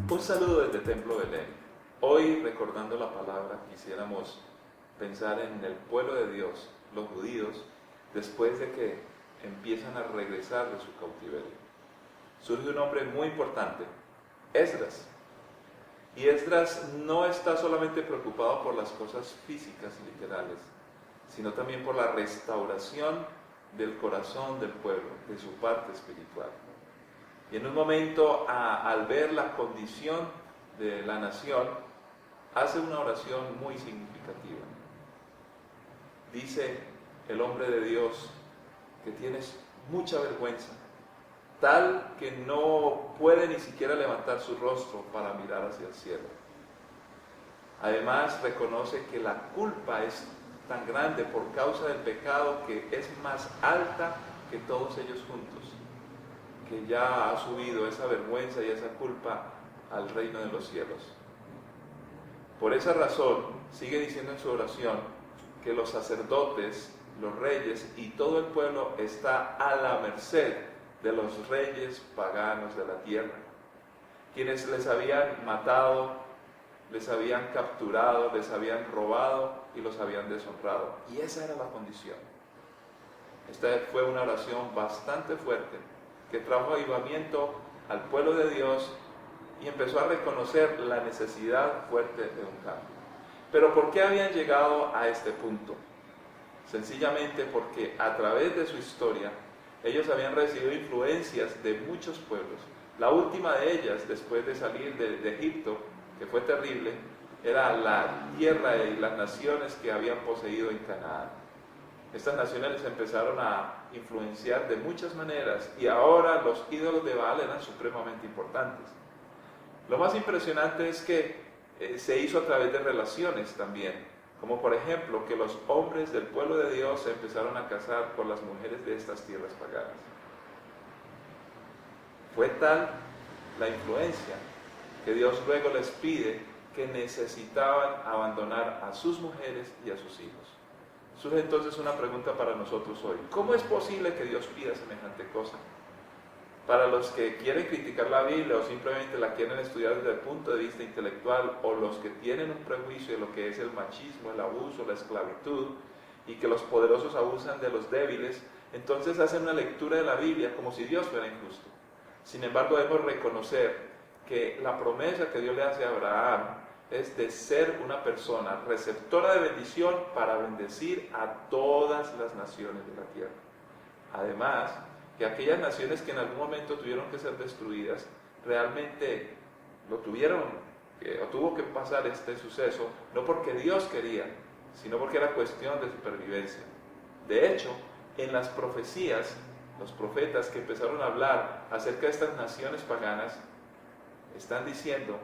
Un saludo desde Templo Belén. Hoy, recordando la palabra, quisiéramos pensar en el pueblo de Dios, los judíos, después de que empiezan a regresar de su cautiverio. Surge un hombre muy importante, Esdras. Y Esdras no está solamente preocupado por las cosas físicas y literales, sino también por la restauración del corazón del pueblo, de su parte espiritual. Y en un momento, al ver la condición de la nación, hace una oración muy significativa. Dice el hombre de Dios que tienes mucha vergüenza, tal que no puede ni siquiera levantar su rostro para mirar hacia el cielo. Además, reconoce que la culpa es tan grande por causa del pecado que es más alta que todos ellos juntos, que ya ha subido esa vergüenza y esa culpa al reino de los cielos. Por esa razón, sigue diciendo en su oración que los sacerdotes, los reyes y todo el pueblo está a la merced de los reyes paganos de la tierra, quienes les habían matado, les habían capturado, les habían robado y los habían deshonrado. Y esa era la condición. Esta fue una oración bastante fuerte que trajo avivamiento al pueblo de Dios y empezó a reconocer la necesidad fuerte de un cambio. Pero ¿por qué habían llegado a este punto? Sencillamente porque a través de su historia ellos habían recibido influencias de muchos pueblos. La última de ellas, después de salir de Egipto, que fue terrible, era la tierra y las naciones que habían poseído en Canaán. Estas naciones les empezaron a influenciar de muchas maneras y ahora los ídolos de Baal eran supremamente importantes. Lo más impresionante es que se hizo a través de relaciones también, como por ejemplo que los hombres del pueblo de Dios se empezaron a casar con las mujeres de estas tierras paganas. Fue tal la influencia que Dios luego les pide que necesitaban abandonar a sus mujeres y a sus hijos. Surge entonces una pregunta para nosotros hoy. ¿Cómo es posible que Dios pida semejante cosa? Para los que quieren criticar la Biblia o simplemente la quieren estudiar desde el punto de vista intelectual, o los que tienen un prejuicio de lo que es el machismo, el abuso, la esclavitud, y que los poderosos abusan de los débiles, entonces hacen una lectura de la Biblia como si Dios fuera injusto. Sin embargo, debemos reconocer que la promesa que Dios le hace a Abraham es de ser una persona receptora de bendición para bendecir a todas las naciones de la tierra. Además, que aquellas naciones que en algún momento tuvieron que ser destruidas, realmente lo tuvieron, o tuvo que pasar este suceso, no porque Dios quería, sino porque era cuestión de supervivencia. De hecho, en las profecías, los profetas que empezaron a hablar acerca de estas naciones paganas, están diciendo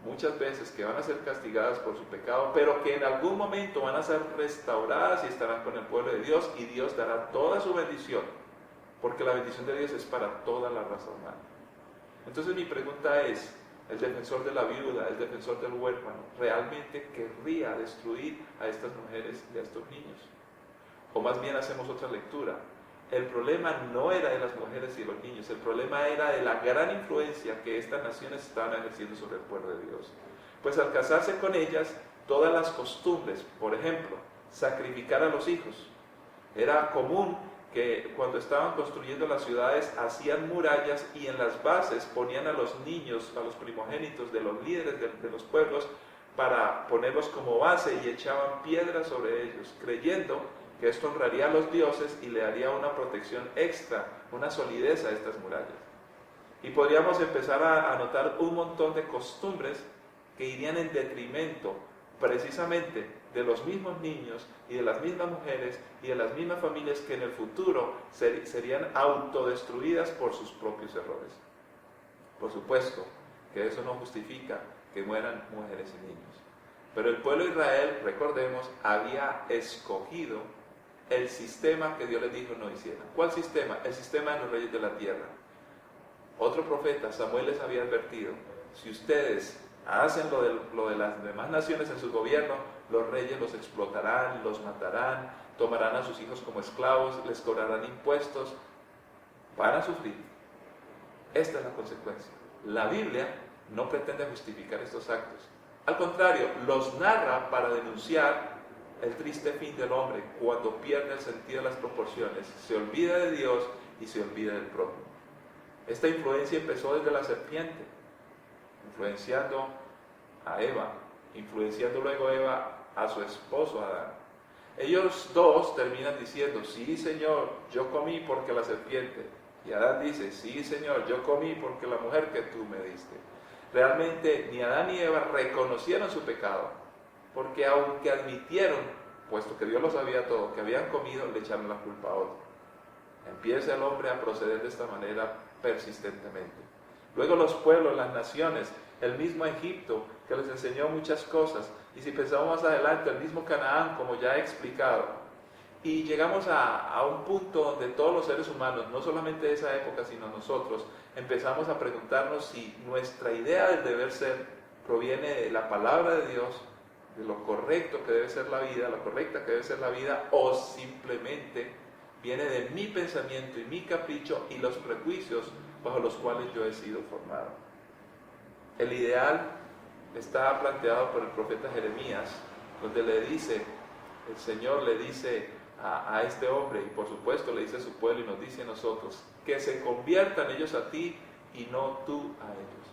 muchas veces que van a ser castigadas por su pecado, pero que en algún momento van a ser restauradas y estarán con el pueblo de Dios, y Dios dará toda su bendición, porque la bendición de Dios es para toda la raza humana. Entonces mi pregunta es, el defensor de la viuda, el defensor del huérfano, ¿realmente querría destruir a estas mujeres y a estos niños? O más bien hacemos otra lectura. El problema no era de las mujeres y los niños, el problema era de la gran influencia que estas naciones estaban ejerciendo sobre el pueblo de Dios. Pues al casarse con ellas, todas las costumbres, por ejemplo, sacrificar a los hijos. Era común que cuando estaban construyendo las ciudades hacían murallas y en las bases ponían a los niños, a los primogénitos de los líderes de los pueblos, para ponerlos como base, y echaban piedras sobre ellos, creyendo que esto honraría a los dioses y le daría una protección extra, una solidez a estas murallas. Y podríamos empezar a notar un montón de costumbres que irían en detrimento precisamente de los mismos niños y de las mismas mujeres y de las mismas familias que en el futuro serían autodestruidas por sus propios errores. Por supuesto que eso no justifica que mueran mujeres y niños, pero el pueblo de Israel, recordemos, había escogido el sistema que Dios les dijo no hicieran. ¿Cuál sistema? El sistema de los reyes de la tierra. Otro profeta, Samuel, les había advertido: si ustedes hacen lo de las demás naciones en su gobierno, los reyes los explotarán, los matarán, tomarán a sus hijos como esclavos, les cobrarán impuestos. van a sufrir. Esta es la consecuencia. La Biblia no pretende justificar estos actos. Al contrario, los narra para denunciar el triste fin del hombre cuando pierde el sentido de las proporciones, se olvida de Dios y se olvida del prójimo. Esta influencia empezó desde la serpiente, influenciando a Eva, influenciando luego Eva a su esposo Adán. Ellos dos terminan diciendo, sí Señor, yo comí porque la serpiente. Y Adán dice, sí Señor, yo comí porque la mujer que tú me diste. Realmente ni Adán ni Eva reconocieron su pecado, porque aunque admitieron, puesto que Dios lo sabía todo, que habían comido, le echaron la culpa a otro. Empieza el hombre a proceder de esta manera persistentemente. Luego los pueblos, las naciones, el mismo Egipto, que les enseñó muchas cosas, y si pensamos más adelante, el mismo Canaán, como ya he explicado, y llegamos a un punto donde todos los seres humanos, no solamente de esa época, sino nosotros, empezamos a preguntarnos si nuestra idea del deber ser proviene de la palabra de Dios, de lo correcto que debe ser la vida, lo correcta que debe ser la vida, o simplemente viene de mi pensamiento y mi capricho y los prejuicios bajo los cuales yo he sido formado. El ideal está planteado por el profeta Jeremías, donde le dice, el Señor le dice a este hombre, y por supuesto le dice a su pueblo y nos dice a nosotros, que se conviertan ellos a ti y no tú a ellos.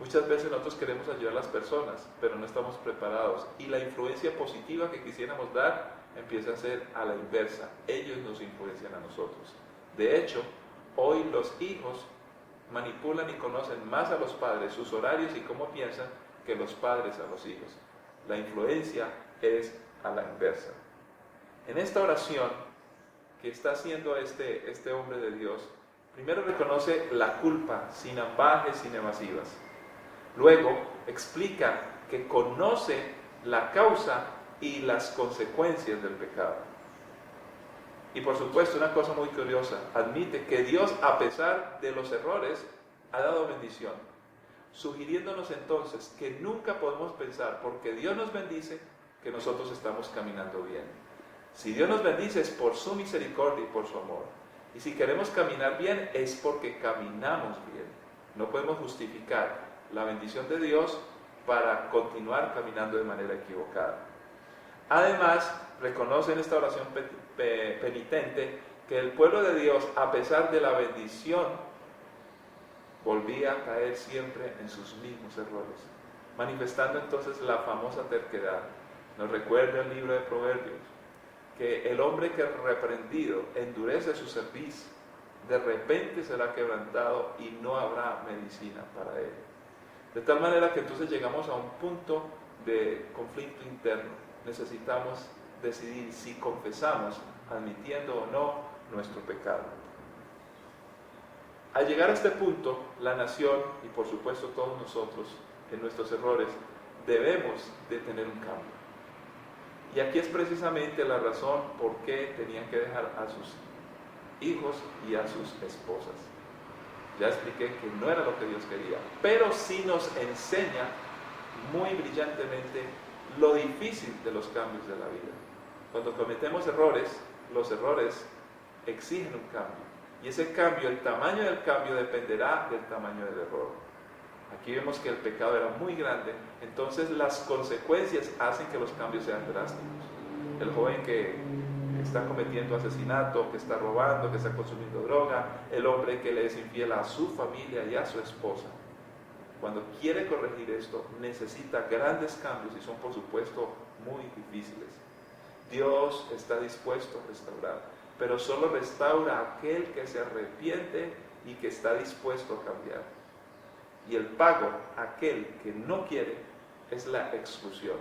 Muchas veces nosotros queremos ayudar a las personas, pero no estamos preparados, y la influencia positiva que quisiéramos dar empieza a ser a la inversa. Ellos nos influencian a nosotros. De hecho, hoy los hijos manipulan y conocen más a los padres, sus horarios y cómo piensan, que los padres a los hijos. La influencia es a la inversa. En esta oración que está haciendo este hombre de Dios, primero reconoce la culpa sin ambajes, sin evasivas. Luego explica que conoce la causa y las consecuencias del pecado. Y por supuesto, una cosa muy curiosa, admite que Dios, a pesar de los errores, ha dado bendición, sugiriéndonos entonces que nunca podemos pensar, porque Dios nos bendice, que nosotros estamos caminando bien. Si Dios nos bendice es por su misericordia y por su amor. Y si queremos caminar bien es porque caminamos bien. No podemos justificar la bendición de Dios para continuar caminando de manera equivocada. Además, reconoce en esta oración penitente que el pueblo de Dios, a pesar de la bendición, volvía a caer siempre en sus mismos errores, manifestando entonces la famosa terquedad. Nos recuerda el libro de Proverbios, que el hombre que reprendido endurece su cerviz, de repente será quebrantado y no habrá medicina para él. De tal manera que entonces llegamos a un punto de conflicto interno. Necesitamos decidir si confesamos, admitiendo o no nuestro pecado. Al llegar a este punto, la nación, y por supuesto todos nosotros, en nuestros errores, debemos de tener un cambio. Y aquí es precisamente la razón por qué tenían que dejar a sus hijos y a sus esposas. Ya expliqué que no era lo que Dios quería, pero sí nos enseña muy brillantemente lo difícil de los cambios de la vida. Cuando cometemos errores, los errores exigen un cambio. Y ese cambio, el tamaño del cambio dependerá del tamaño del error. Aquí vemos que el pecado era muy grande, entonces las consecuencias hacen que los cambios sean drásticos. El joven que está cometiendo asesinato, que está robando, que está consumiendo droga, el hombre que le es infiel a su familia y a su esposa. Cuando quiere corregir esto, necesita grandes cambios y son por supuesto muy difíciles. Dios está dispuesto a restaurar, pero solo restaura a aquel que se arrepiente y que está dispuesto a cambiar. Y el pago, aquel que no quiere, es la exclusión.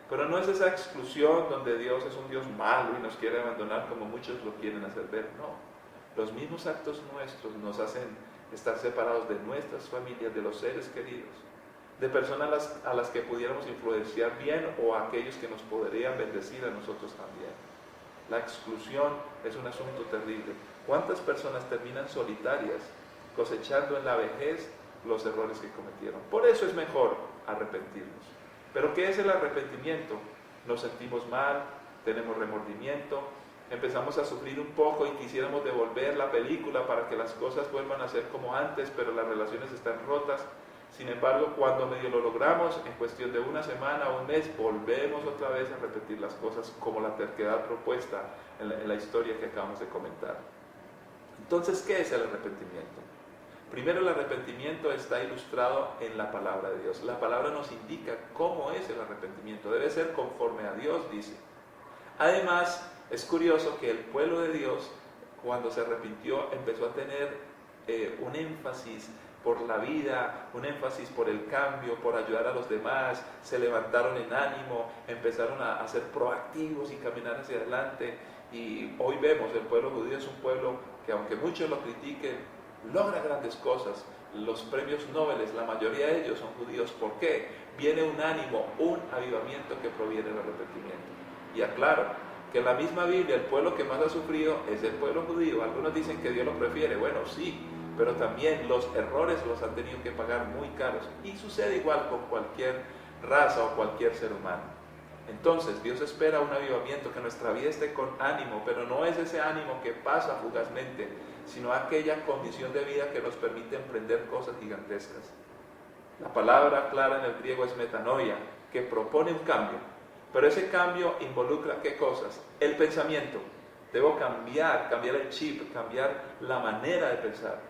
Pero no es esa exclusión donde Dios es un Dios malo y nos quiere abandonar como muchos lo quieren hacer ver. No, los mismos actos nuestros nos hacen estar separados de nuestras familias, de los seres queridos, de personas a las que pudiéramos influenciar bien o a aquellos que nos podrían bendecir a nosotros también. La exclusión es un asunto terrible. ¿Cuántas personas terminan solitarias, cosechando en la vejez los errores que cometieron? Por eso es mejor arrepentirnos. ¿Pero qué es el arrepentimiento? Nos sentimos mal, tenemos remordimiento, empezamos a sufrir un poco y quisiéramos devolver la película para que las cosas vuelvan a ser como antes, pero las relaciones están rotas. Sin embargo, cuando medio lo logramos, en cuestión de una semana o un mes, volvemos otra vez a repetir las cosas como la terquedad propuesta en la historia que acabamos de comentar. Entonces, ¿qué es el arrepentimiento? Primero, el arrepentimiento está ilustrado en la palabra de Dios. La palabra nos indica cómo es el arrepentimiento. Debe ser conforme a Dios, dice. Además, es curioso que el pueblo de Dios, cuando se arrepintió, empezó a tener un énfasis por la vida, un énfasis por el cambio, por ayudar a los demás, se levantaron en ánimo, empezaron a ser proactivos y caminar hacia adelante. Y hoy vemos, el pueblo judío es un pueblo que, aunque muchos lo critiquen, logra grandes cosas. Los premios Nobel, la mayoría de ellos son judíos. ¿Por qué? Viene un ánimo, un avivamiento que proviene del arrepentimiento. Y aclaro que en la misma Biblia el pueblo que más ha sufrido es el pueblo judío. Algunos dicen que Dios lo prefiere. Bueno, sí, pero también los errores los han tenido que pagar muy caros. Y sucede igual con cualquier raza o cualquier ser humano. Entonces, Dios espera un avivamiento, que nuestra vida esté con ánimo, pero no es ese ánimo que pasa fugazmente, sino aquella condición de vida que nos permite emprender cosas gigantescas. La palabra clara en el griego es metanoia, que propone un cambio, pero ese cambio involucra ¿qué cosas? El pensamiento. Debo cambiar el chip, cambiar la manera de pensar.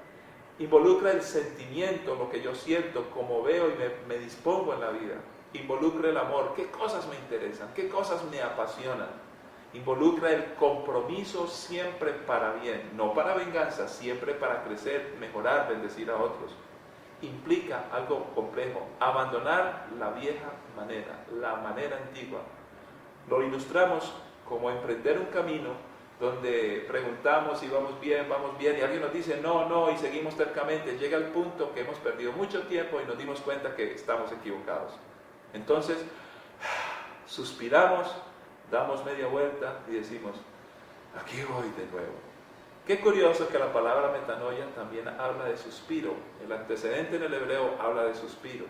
Involucra el sentimiento, lo que yo siento, cómo veo y me dispongo en la vida. Involucra el amor, qué cosas me interesan, qué cosas me apasionan. Involucra el compromiso siempre para bien, no para venganza, siempre para crecer, mejorar, bendecir a otros. Implica algo complejo, abandonar la vieja manera, la manera antigua. Lo ilustramos como emprender un camino donde preguntamos si vamos bien, y alguien nos dice no, y seguimos tercamente. Llega el punto que hemos perdido mucho tiempo y nos dimos cuenta que estamos equivocados. Entonces, suspiramos, damos media vuelta y decimos, aquí voy de nuevo. Qué curioso que la palabra metanoia también habla de suspiro. El antecedente en el hebreo habla de suspiro.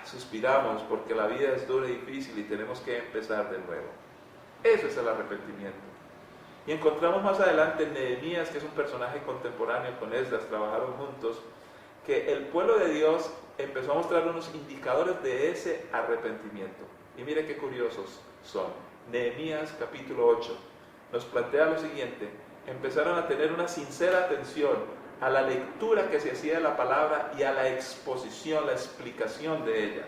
Suspiramos porque la vida es dura y difícil y tenemos que empezar de nuevo. Eso es el arrepentimiento. Y encontramos más adelante en Nehemías, que es un personaje contemporáneo con Esdras, trabajaron juntos, que el pueblo de Dios empezó a mostrar unos indicadores de ese arrepentimiento. Y mire qué curiosos son. Nehemías capítulo 8 nos plantea lo siguiente: empezaron a tener una sincera atención a la lectura que se hacía de la palabra y a la exposición, la explicación de ella.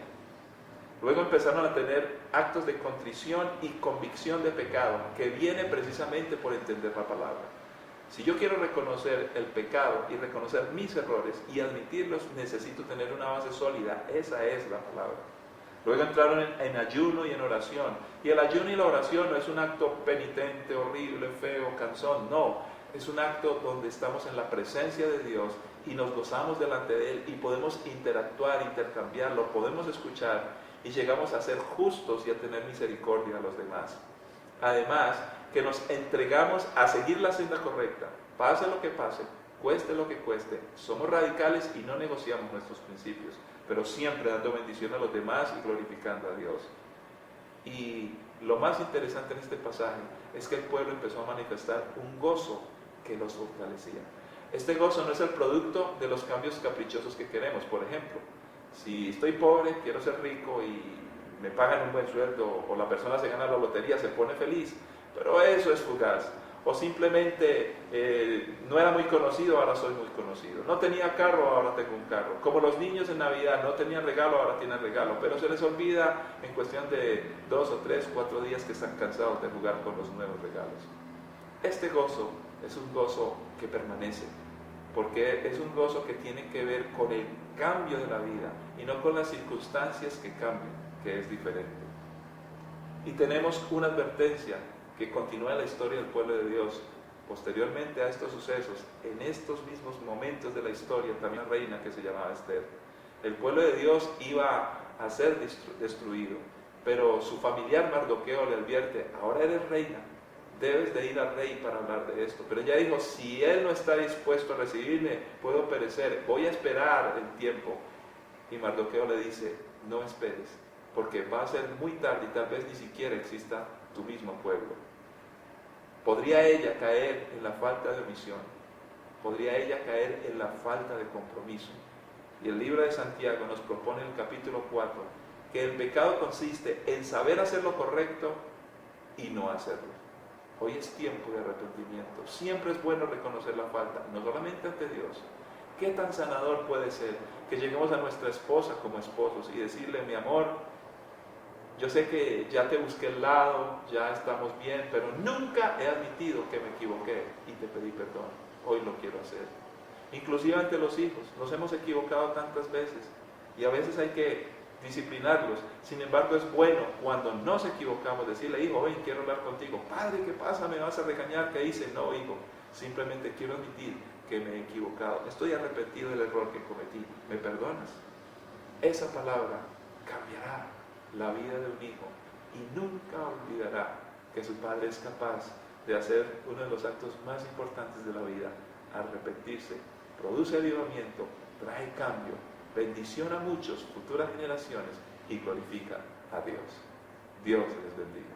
Luego empezaron a tener actos de contrición y convicción de pecado, que viene precisamente por entender la palabra. Si yo quiero reconocer el pecado y reconocer mis errores y admitirlos, necesito tener una base sólida. Esa es la palabra. Luego entraron en ayuno y en oración. Y el ayuno y la oración no es un acto penitente, horrible, feo, cansón. No, es un acto donde estamos en la presencia de Dios y nos gozamos delante de Él y podemos interactuar, intercambiarlo, podemos escuchar y llegamos a ser justos y a tener misericordia a los demás. Además, que nos entregamos a seguir la senda correcta, pase lo que pase, cueste lo que cueste. Somos radicales y no negociamos nuestros principios, pero siempre dando bendición a los demás y glorificando a Dios. Y lo más interesante en este pasaje es que el pueblo empezó a manifestar un gozo que los fortalecía. Este gozo no es el producto de los cambios caprichosos que queremos. Por ejemplo, si estoy pobre, quiero ser rico y me pagan un buen sueldo, o la persona se gana la lotería, se pone feliz, pero eso es fugaz. O simplemente no era muy conocido, ahora soy muy conocido. No tenía carro, ahora tengo un carro. Como los niños en Navidad no tenían regalo, ahora tienen regalo. Pero se les olvida en cuestión de 2 o 3, 4 días que están cansados de jugar con los nuevos regalos. Este gozo es un gozo que permanece, porque es un gozo que tiene que ver con el cambio de la vida y no con las circunstancias que cambian, que es diferente. Y tenemos una advertencia que continúa la historia del pueblo de Dios. Posteriormente a estos sucesos, en estos mismos momentos de la historia, también una reina que se llamaba Esther. El pueblo de Dios iba a ser destruido, pero su familiar Mardoqueo le advierte: ahora eres reina, debes de ir al rey para hablar de esto. Pero ella dijo: si él no está dispuesto a recibirme, puedo perecer, voy a esperar el tiempo. Y Mardoqueo le dice: no esperes, porque va a ser muy tarde y tal vez ni siquiera exista tu mismo pueblo. podría ella caer en la falta de omisión, podría ella caer en la falta de compromiso. Y el libro de Santiago nos propone en el capítulo 4 que el pecado consiste en saber hacer lo correcto y no hacerlo. Hoy es tiempo de arrepentimiento. Siempre es bueno reconocer la falta, no solamente ante Dios. ¿Qué tan sanador puede ser que lleguemos a nuestra esposa como esposos y decirle: mi amor, yo sé que ya te busqué el lado, ya estamos bien, pero nunca he admitido que me equivoqué y te pedí perdón. Hoy lo quiero hacer. Inclusive ante los hijos, nos hemos equivocado tantas veces y a veces hay que disciplinarlos. Sin embargo, es bueno cuando nos equivocamos decirle: hijo, ven, quiero hablar contigo. Padre, ¿qué pasa? ¿Me vas a regañar? ¿Qué hice? No, hijo, simplemente quiero admitir que me he equivocado. Estoy arrepentido del error que cometí. ¿Me perdonas? Esa palabra cambiará la vida de un hijo y nunca olvidará que su padre es capaz de hacer uno de los actos más importantes de la vida: arrepentirse. Produce avivamiento, trae cambio, bendición a muchos, futuras generaciones, y glorifica a Dios. Dios les bendiga.